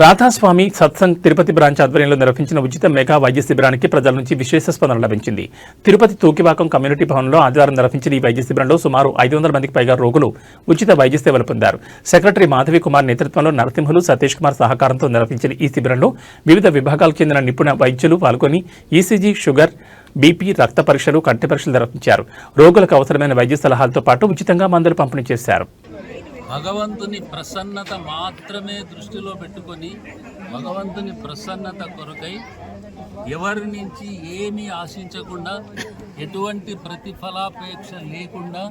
Radhaswami satsang Tirupati branch ఆధ్వర్యంలో నిర్వహించిన ఉచిత మెగా వైద్య శిబిరానికి ప్రజల నుంచి విశేష స్పందన లభించింది. తిరుపతి తూకివాకం కమ్యూనిటీ భవన్లో ఆదివారం నిర్వహించిన ఈ వైద్య శిబిరంలో సుమారు 500 మందికి పైగా రోగులు ఉచిత వైద్య సేవలు పొందారు. సెక్రటరీ మాధవి కుమార్ నేతృత్వంలో నరసింహులు, సతీష్ కుమార్ సహకారంతో నిర్వహించిన ఈ శిబిరంలో వివిధ విభాగాలకు చెందిన నిపుణ వైద్యులు పాల్గొని ఈసీజీ, షుగర్, బీపీ, రక్త పరీక్షలు, కంటి పరీక్షలు నిర్వహించారు. రోగులకు అవసరమైన వైద్య సలహాలతో పాటు ఉచితంగా మందులు పంపిణీ చేశారు. భగవంతుని ప్రసన్నత మాత్రమే దృష్టిలో పెట్టుకొని భగవంతుని ప్రసన్నత కొరకై ఎవరి నుంచి ఏమీ ఆశించకుండా ఎటువంటి ప్రతిఫలాపేక్ష లేకుండా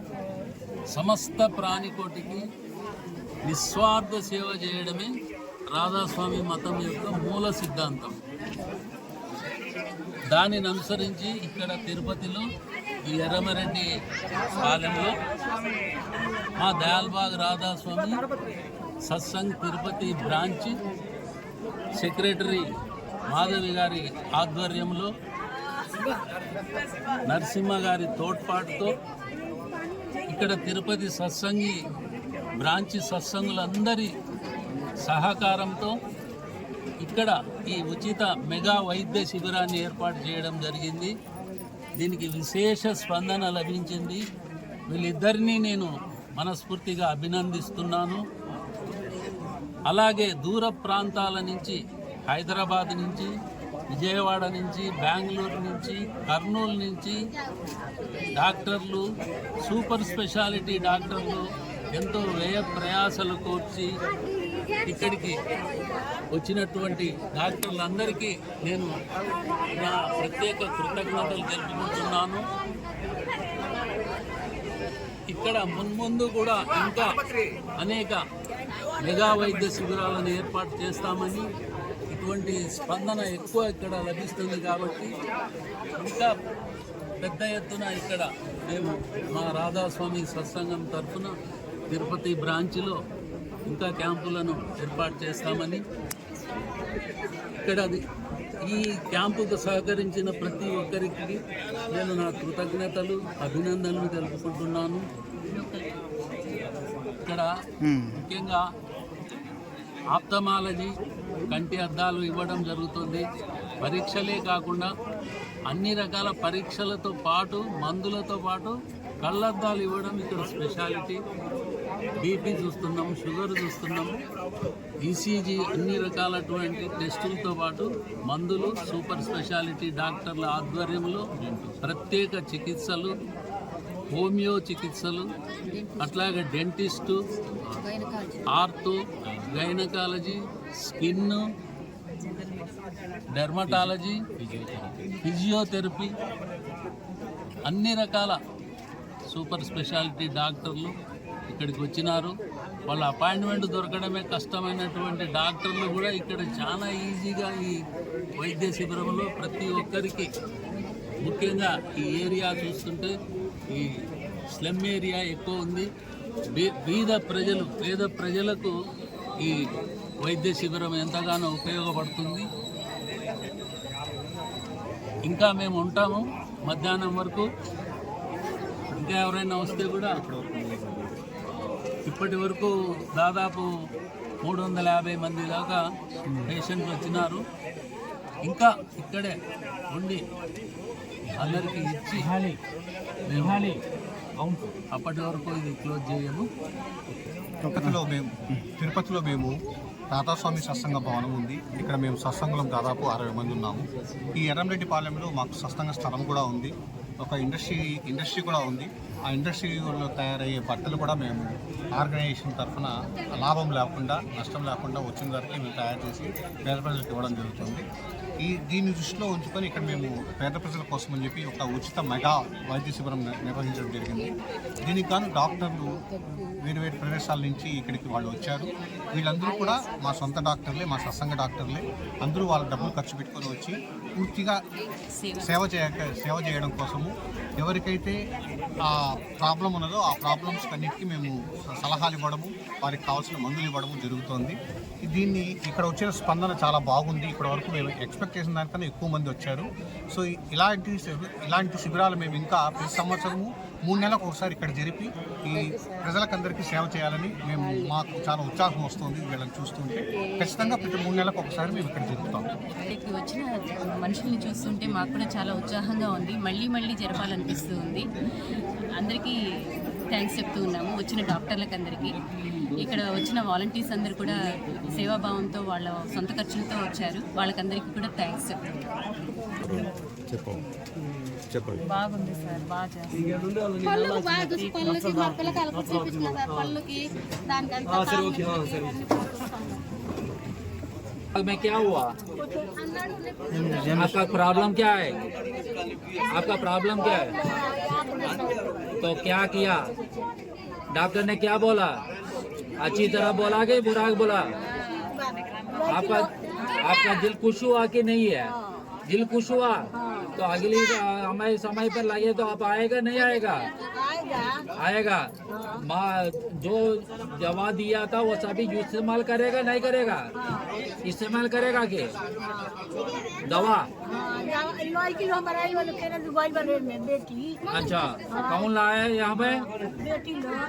సమస్త ప్రాణికోటికి నిస్వార్థ సేవ చేయడమే రాధాస్వామి మతం యొక్క మూల సిద్ధాంతం. దానిని అనుసరించి ఇక్కడ తిరుపతిలో ఈ ఎర్రమరెడ్డి పాలెంలో మా దయాల్బాగ్ రాధాస్వామి సత్సంగ్ తిరుపతి బ్రాంచ్ సెక్రటరీ మాధవి గారి ఆధ్వర్యంలో నరసింహ గారి తోడ్పాటుతో ఇక్కడ తిరుపతి సత్సంగి బ్రాంచ్ సత్సంగులందరి సహకారంతో ఇక్కడ ఈ ఉచిత మెగా వైద్య శిబిరాన్ని ఏర్పాటు చేయడం జరిగింది. దీనికి విశేష స్పందన లభించింది. వీళ్ళిద్దరినీ నేను మనస్ఫూర్తిగా అభినందిస్తున్నాను. అలాగే దూర ప్రాంతాల నుంచి, హైదరాబాద్ నుంచి, విజయవాడ నుంచి, బెంగళూరు నుంచి, కర్నూలు నుంచి డాక్టర్లు, సూపర్ స్పెషాలిటీ డాక్టర్లు ఎంతో వ్యయ ప్రయాసలు కోర్చి ఇక్కడికి వచ్చినటువంటి డాక్టర్లందరికీ నేను నా ప్రత్యేక కృతజ్ఞతలు తెలుపుకుంటున్నాను. ఇక్కడ మున్ముందు కూడా ఇంకా అనేక మెగా వైద్య శిబిరాలను ఏర్పాటు చేస్తామని, ఇటువంటి స్పందన ఎక్కువ ఇక్కడ లభిస్తుంది కాబట్టి ఇంకా పెద్ద ఎత్తున ఇక్కడ మేము మా రాధాస్వామి సత్సంగం తరఫున తిరుపతి బ్రాంచ్లో ఇంకా క్యాంపులను ఏర్పాటు చేస్తామని, ఇక్కడ ఈ క్యాంపుకు సహకరించిన ప్రతి ఒక్కరికి నేను నా కృతజ్ఞతలు, అభినందనలు తెలుపుకుంటున్నాను. ఇక్కడ ముఖ్యంగా ఆప్థమాలజీ, కంటి అద్దాలు ఇవ్వడం జరుగుతుంది. పరీక్షలే కాకుండా అన్ని రకాల పరీక్షలతో పాటు మందులతో పాటు కళ్ళద్దాలు ఇవ్వడం ఇక్కడ స్పెషాలిటీ. బీపీ చూస్తున్నాం, షుగర్ చూస్తున్నాం, ఈసీజీ, అన్ని రకాలటువంటి టెస్టులతో పాటు మందులు, సూపర్ స్పెషాలిటీ డాక్టర్ల ఆధ్వర్యంలో ప్రత్యేక చికిత్సలు, హోమియో చికిత్సలు, అట్లాగే dentist, ortho, gynaecology, skin, dermatology, physiotherapy, అన్ని రకాల సూపర్ స్పెషాలిటీ డాక్టర్లు ఇక్కడికి వచ్చినారు. వాళ్ళ అపాయింట్మెంట్ దొరకడమే కష్టమైనటువంటి డాక్టర్లు కూడా ఇక్కడ చాలా ఈజీగా ఈ వైద్య శిబిరంలో ప్రతి ఒక్కరికి, ముఖ్యంగా ఈ ఏరియా చూస్తుంటే ఈ స్లమ్ ఏరియా ఎక్కువ ఉంది. పేద ప్రజలకు ఈ వైద్య శిబిరం ఎంతగానో ఉపయోగపడుతుంది. ఇంకా మేము ఉంటాము మధ్యాహ్నం వరకు. ఇంకా ఎవరైనా వస్తే కూడా ఇప్పటి వరకు దాదాపు 350 మంది దాకా పేషెంట్లు వచ్చినారు. ఇంకా ఇక్కడే ఉండి అందరికీ ఇచ్చి అప్పటి వరకు ఇది క్లోజ్ చేయము. తిరుపతిలో మేము రాధాస్వామి సత్సంగ భవనం ఉంది. ఇక్కడ మేము సత్సంగులం దాదాపు 60 మంది ఉన్నాము. ఈ ఎర్రంరెడ్డి పాలెంలో మాకు సత్సంగ స్థలం కూడా ఉంది. ఒక ఇండస్ట్రీ కూడా ఉంది. ఆ ఇండస్ట్రీలో తయారయ్యే బట్టలు కూడా మేము ఆర్గనైజేషన్ తరఫున లాభం లేకుండా, నష్టం లేకుండా వచ్చిన ధరకి మేము తయారు చేసి పేద ప్రజలకు ఇవ్వడం జరుగుతుంది. దీన్ని దృష్టిలో ఉంచుకొని ఇక్కడ మేము పేద ప్రజల కోసం అని చెప్పి ఒక ఉచిత మెగా వైద్య శిబిరం నిర్వహించడం జరిగింది. దీనికి గాను డాక్టర్లు వేరు ప్రదేశాల నుంచి ఇక్కడికి వాళ్ళు వచ్చారు. వీళ్ళందరూ కూడా మా సొంత డాక్టర్లే, మా సత్సంగ డాక్టర్లే. అందరూ వాళ్ళ డబ్బులు ఖర్చు పెట్టుకొని వచ్చి పూర్తిగా సేవ చేయడం కోసము ఎవరికైతే ఆ ప్రాబ్లం ఉన్నదో ఆ ప్రాబ్లమ్స్ అన్నిటికీ మేము సలహాలు ఇవ్వడము, వారికి కావాల్సిన మందులు ఇవ్వడము జరుగుతుంది. దీన్ని ఇక్కడ వచ్చిన స్పందన చాలా బాగుంది. ఇప్పటి వరకు మేము ఎక్స్పెక్ట్ చేసిన దానికన్నా ఎక్కువ మంది వచ్చారు. సో ఇలాంటి శిబిరాలు మేము ఇంకా ప్రతి సంవత్సరము 3 నెలలకు ఒకసారి ఇక్కడ జరిపి ఈ ప్రజలకందరికీ సేవ చేయాలని మాకు చాలా ఉత్సాహం వస్తుంది వీళ్ళని చూస్తుంటే. ఖచ్చితంగా ప్రతి 3 నెలలకు ఒకసారి మేము ఇక్కడ జరుపుతాం. ఇక్కడికి వచ్చిన మనుషుల్ని చూస్తుంటే మాకు కూడా చాలా ఉత్సాహంగా ఉంది. మళ్ళీ జరపాలనిపిస్తూ ఉంది. అందరికీ థ్యాంక్స్ చెప్తూ ఉన్నాము వచ్చిన డాక్టర్లకు అందరికీ. ఇక్కడ వచ్చిన వాలంటీర్స్ అందరూ కూడా సేవాభావంతో వాళ్ళ సొంత ఖర్చులతో వచ్చారు. వాళ్ళకందరికీ కూడా థ్యాంక్స్ చెప్పండి. బాగుంది సార్, బాగా చేస్తారు. పళ్ళుకి బాగా చూసి పళ్ళుకి మా పిల్లకాయలకు చూపించిన సార్ పళ్ళుకి దానికంతా में क्या हुआ? आपका प्रॉब्लम क्या है? आपका प्रॉब्लम क्या है? तो क्या किया डॉक्टर ने? क्या बोला? अच्छी तरह बोला कि बुरा बोला? आपका दिल खुश हुआ कि नहीं है? दिल खुश हुआ तो अगली हमें समय पर लगे तो आप आएगा नहीं आएगा? आएगा। माँ जो दवा दिया था वो सभी इस्तेमाल करेगा नहीं करेगा? इस्तेमाल करेगा के दवा? अच्छा, कौन लाया है यहाँ पे?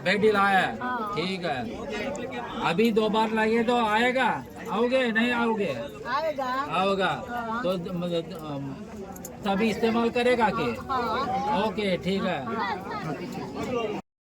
बेटी लाया है। ठीक है, अभी 2 बार लगे तो आएगा? आओगे नहीं आओगे? आओगा तो तभी इस्तेमाल करेगा के? ओके ठीक है।